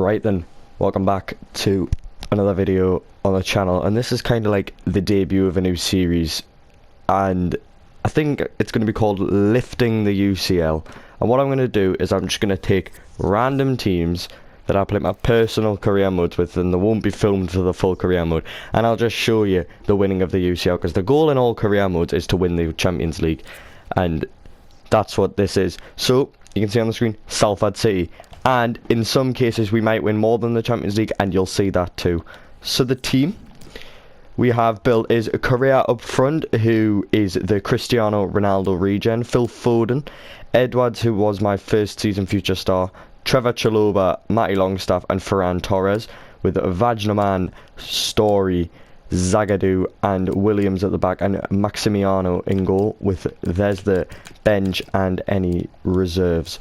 Right then, welcome back to another video on the channel, and this is kind of like the debut of a new series, and I think it's going to be called Lifting the UCL. And what I'm going to do is I'm just going to take random teams that I play my personal career modes with, and they won't be filmed for the full career mode, and I'll just show you the winning of the UCL, because the goal in all career modes is to win the Champions League, and that's what this is. So you can see on the screen Salford City, and in some cases we might win more than the Champions League, and you'll see that too. So the team we have built is a Correa up front, who is the Cristiano Ronaldo regen, Phil Foden, Edwards, who was my first season future star, Trevor Chalobah, Matty Longstaff, and Ferran Torres, with Vajnoman, Story, Zagadou and Williams at the back, and Maximiano in goal, with there's the bench and any reserves.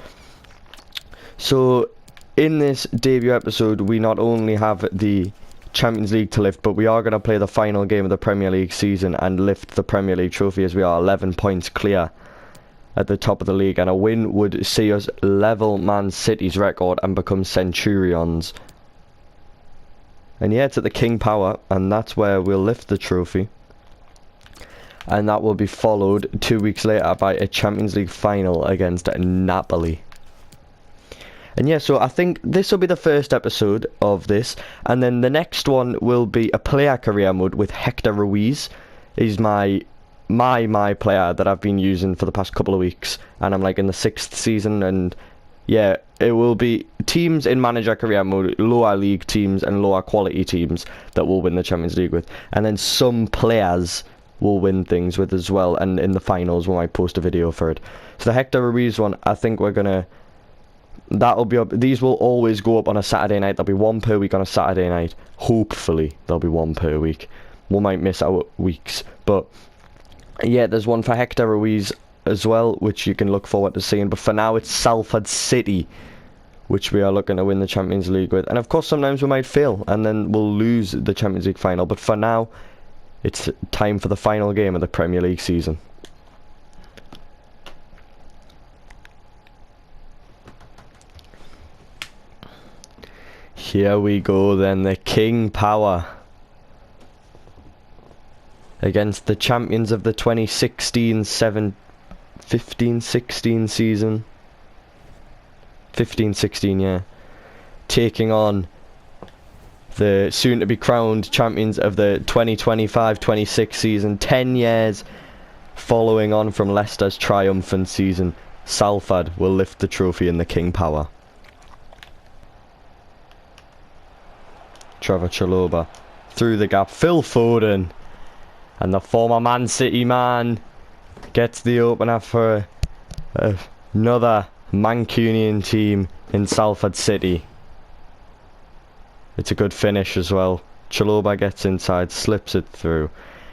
So in this debut episode we not only have the Champions League to lift, but we are going to play the final game of the Premier League season and lift the Premier League trophy, as we are 11 points clear at the top of the league, and a win would see us level Man City's record and become Centurions. And yeah, it's at the King Power, and that's where we'll lift the trophy, and that will be followed 2 weeks later by a Champions League final against Napoli. And yeah, so I think this will be the first episode of this, and then the next one will be a player career mode with Hector Ruiz. He's my player that I've been using for the past couple of weeks, and I'm like in the 6th season, and yeah, it will be teams in manager career mode, lower league teams and lower quality teams that will win the Champions League with, and then some players will win things with as well, and in the finals we might post a video for it. So the Hector Ruiz one, I think we're gonna, that'll be up. These will always go up on a Saturday night. There'll be one per week on a Saturday night. Hopefully there'll be one per week. We might miss out weeks, but yeah, there's one for Hector Ruiz as well, which you can look forward to seeing. But for now, it's Salford City, which we are looking to win the Champions League with. And of course, sometimes we might fail, and then we'll lose the Champions League final. But for now, it's time for the final game of the Premier League season. Here we go then, the King Power against the champions of the 2016-16 season. 15-16, yeah. Taking on the soon-to-be crowned champions of the 2025-26 season. 10 years following on from Leicester's triumphant season, Salford will lift the trophy in the King Power. Trevor Chalobah through the gap, Phil Foden, and the former Man City man gets the opener for another Mancunian team in Salford City. It's a good finish as well. Chalobah gets inside, slips it through,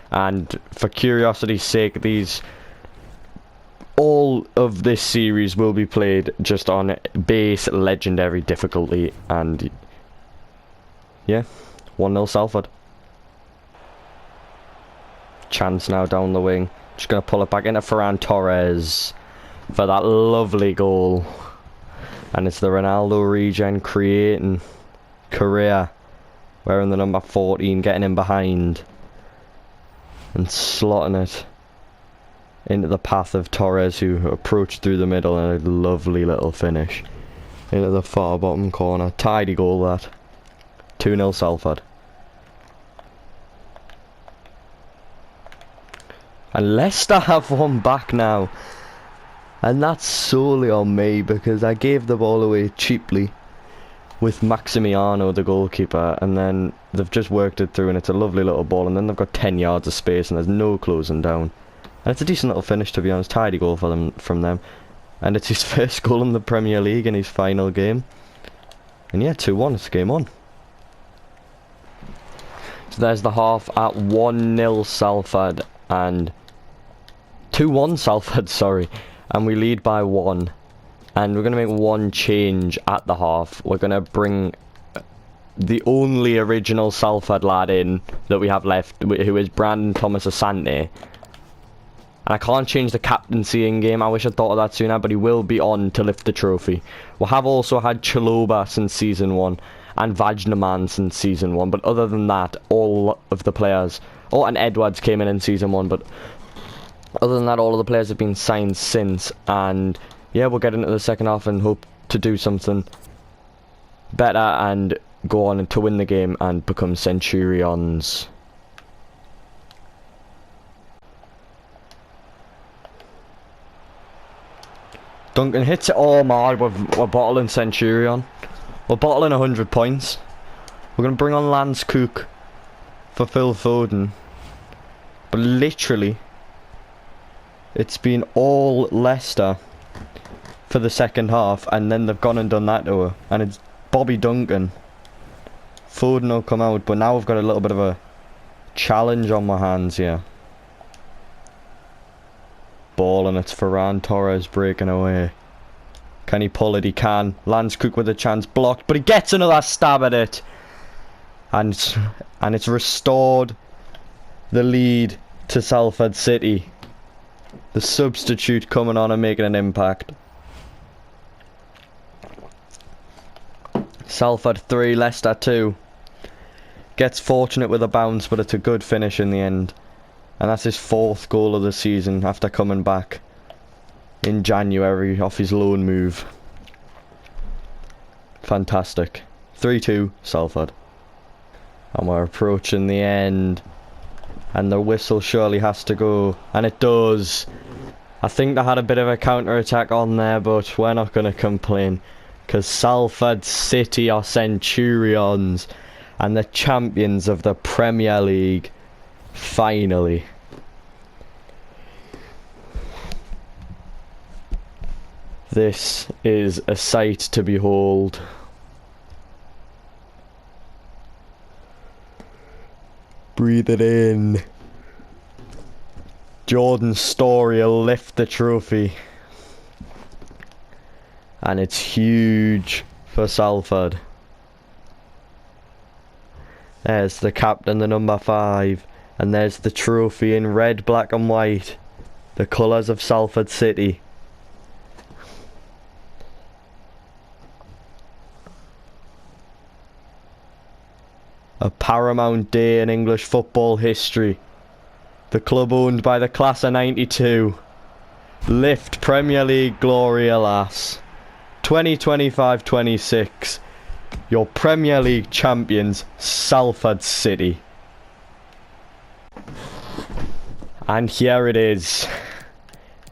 and for curiosity's sake, all of this series will be played just on base legendary difficulty, and yeah, 1-0 Salford. Chance now down the wing. Just going to pull it back into Ferran Torres for that lovely goal. And it's the Ronaldo regen creating. Correa wearing the number 14, getting in behind and slotting it into the path of Torres, who approached through the middle, and a lovely little finish into the far bottom corner. Tidy goal that. 2-0 Salford. And Leicester have one back now, and that's solely on me, because I gave the ball away cheaply with Maximiano, the goalkeeper, and then they've just worked it through, and it's a lovely little ball, and then they've got 10 yards of space and there's no closing down, and it's a decent little finish, to be honest. Tidy goal for them, from them, and it's his first goal in the Premier League in his final game. And yeah, 2-1, it's game on. So there's the half at 1-0 Salford, and 2-1 Salford, sorry, and we lead by 1, and we're going to make one change at the half. We're going to bring the only original Salford lad in that we have left, who is Brandon Thomas Asante, and I can't change the captaincy in game. I wish I'd thought of that sooner, but he will be on to lift the trophy. We have also had Chalobah since season 1, and Vajnaman since season 1. But other than that, all of the players... Oh, and Edwards came in season 1, but other than that, all of the players have been signed since. And yeah, we'll get into the second half and hope to do something better and go on to win the game and become Centurions. Duncan hits it. Oh my, we're bottling Centurion. We're bottling 100 points. We're going to bring on Lance Cook for Phil Foden. But literally, it's been all Leicester for the second half, and then they've gone and done that to her. And it's Bobby Duncan. Foden will come out, but now we've got a little bit of a challenge on my hands here. Ball, and it's Ferran Torres breaking away. Can he pull it? He can. Lance Cook with a chance, blocked, but he gets another stab at it. And it's restored the lead to Salford City. The substitute coming on and making an impact. Salford 3, Leicester 2. Gets fortunate with a bounce, but it's a good finish in the end. And that's his 4th goal of the season after coming back in January off his loan move. Fantastic. 3-2, Salford. And we're approaching the end. And the whistle surely has to go. And it does. I think they had a bit of a counter-attack on there, but we're not going to complain. Because Salford City are Centurions and the champions of the Premier League. Finally. This is a sight to behold. Breathe it in. Jordan Story will lift the trophy. And it's huge for Salford. There's the captain, the number 5. And there's the trophy in red, black and white. The colours of Salford City. A paramount day in English football history. The club owned by the class of '92. Lift Premier League glory, alas. 2025-26. Your Premier League champions, Salford City. And here it is.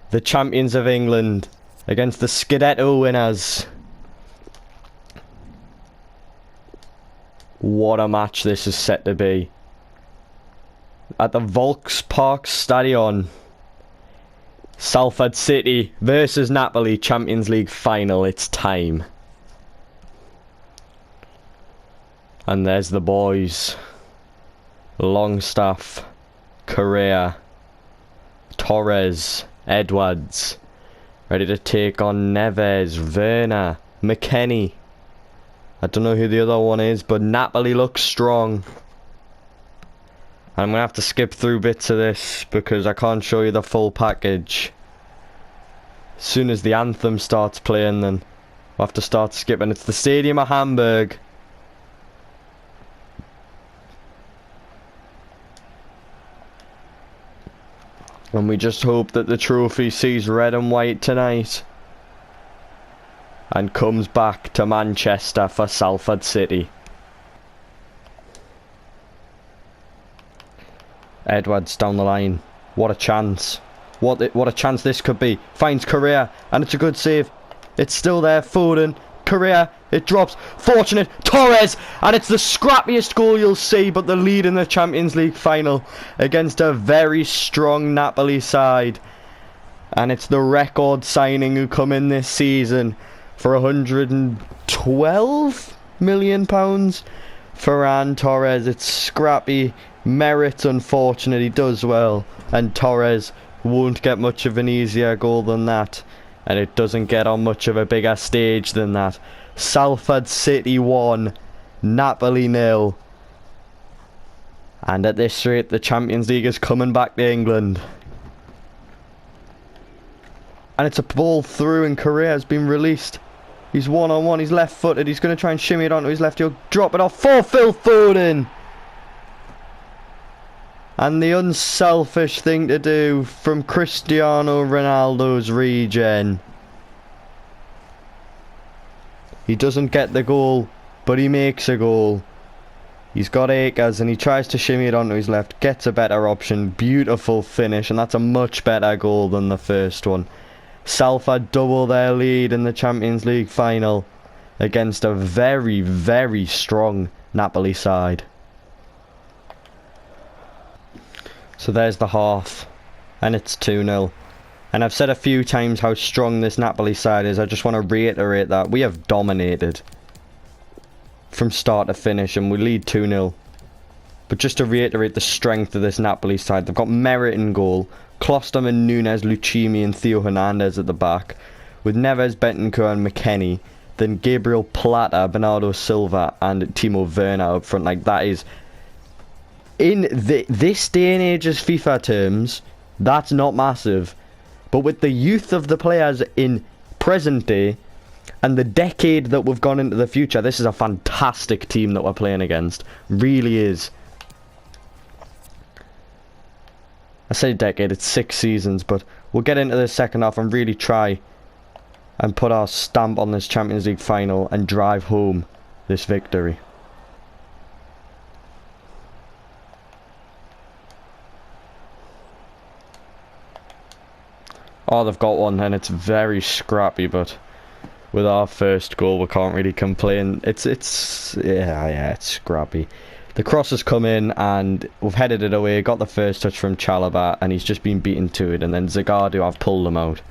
The champions of England against the Scudetto winners. What a match this is set to be. At the Volkspark Stadion. Salford City versus Napoli, Champions League final. It's time. And there's the boys. Longstaff, Correa, Torres, Edwards. Ready to take on Neves, Werner, McKennie. I don't know who the other one is, but Napoli looks strong. I'm going to have to skip through bits of this because I can't show you the full package. As soon as the anthem starts playing, then we'll have to start skipping. It's the Stadium of Hamburg. And we just hope that the trophy sees red and white tonight. And comes back to Manchester for Salford City. Edwards down the line. What a chance. What a chance this could be. Finds Correa, and it's a good save. It's still there. Foden. Correa. It drops. Fortunate. Torres. And it's the scrappiest goal you'll see, but the lead in the Champions League final against a very strong Napoli side. And it's the record signing who come in this season for £112 million. Ferran Torres. It's scrappy. Merits unfortunate. He does well. And Torres won't get much of an easier goal than that. And it doesn't get on much of a bigger stage than that. Salford City 1, Napoli 0. And at this rate, the Champions League is coming back to England. And it's a ball through and Correa has been released. He's one-on-one, he's left-footed, he's going to try and shimmy it onto his left, he'll drop it off for Phil Foden! And the unselfish thing to do from Cristiano Ronaldo's regen. He doesn't get the goal, but he makes a goal. He's got acres and he tries to shimmy it onto his left, gets a better option, beautiful finish, and that's a much better goal than the first one. Salford double their lead in the Champions League final against a very, very strong Napoli side. So there's the half, and it's 2-0. And I've said a few times how strong this Napoli side is. I just want to reiterate that. We have dominated from start to finish, and we lead 2-0. But just to reiterate the strength of this Napoli side, they've got Merit in goal, Klosterman, Nunes, Lucchini and Theo Hernandez at the back, with Neves, Bentancur and McKennie, then Gabriel Plata, Bernardo Silva and Timo Werner up front. Like, that is... In this day and age's FIFA terms, that's not massive. But with the youth of the players in present day, and the decade that we've gone into the future, this is a fantastic team that we're playing against. Really is. I say decade, it's 6 seasons, but we'll get into the second half and really try and put our stamp on this Champions League final and drive home this victory. Oh, they've got one, and it's very scrappy, but with our first goal, we can't really complain. It's scrappy. The cross has come in, and we've headed it away, got the first touch from Chalobah, and he's just been beaten to it, and then Zagadou have pulled him out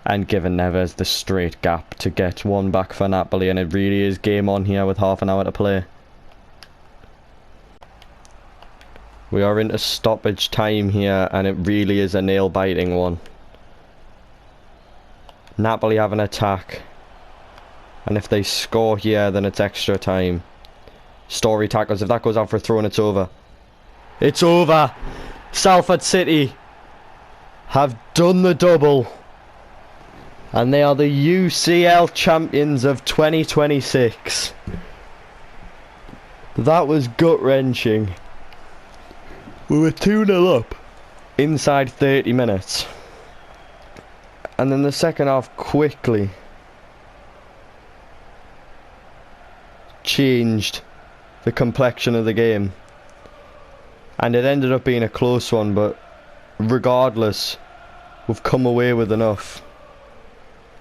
and given Neves the straight gap to get one back for Napoli, and it really is game on here with half an hour to play. We are into stoppage time here, and it really is a nail-biting one. Napoli have an attack, and if they score here, then it's extra time. Story tackles. If that goes out for a throw, and it's over. It's over. Salford City have done the double, and they are the UCL champions of 2026. That was gut-wrenching. We were 2-0 up inside 30 minutes. And then the second half quickly changed the complexion of the game. And it ended up being a close one, but regardless, we've come away with enough.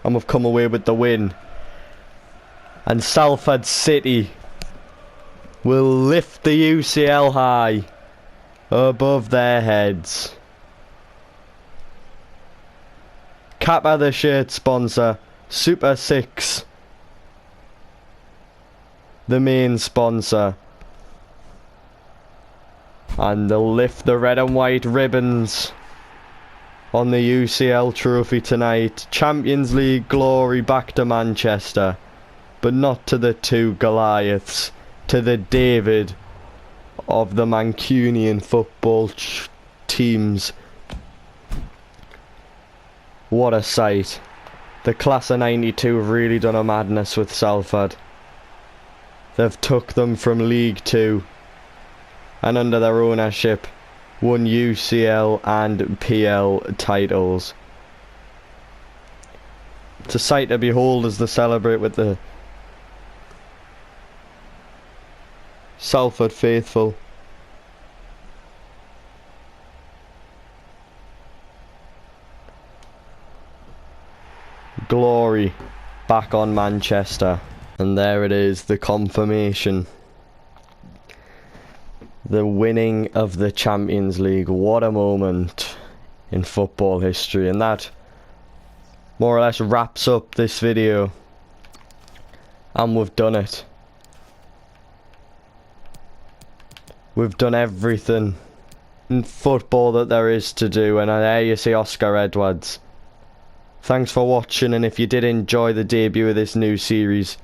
And we've come away with the win. And Salford City will lift the UCL high above their heads. Kappa the shirt sponsor, Super 6 the main sponsor, and they'll lift the red and white ribbons on the UCL trophy tonight. Champions League glory back to Manchester, but not to the two Goliaths, to the David of the Mancunian football teams. What a sight. The class of 92 have really done a madness with Salford. They've took them from League 2 and under their ownership won UCL and PL titles. It's a sight to behold as they celebrate with the Salford faithful. Glory back on Manchester. And there it is, the confirmation. The winning of the Champions League. What a moment in football history. And that more or less wraps up this video. And we've done it. We've done everything in football that there is to do. And there you see Oscar Edwards. Thanks for watching, and if you did enjoy the debut of this new series,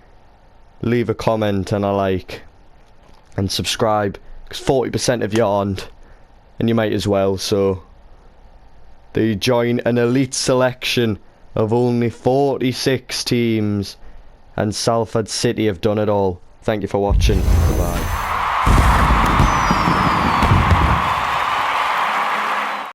leave a comment and a like. And subscribe, because 40% of you aren't. And you might as well, so they join an elite selection of only 46 teams and Salford City have done it all. Thank you for watching. Goodbye.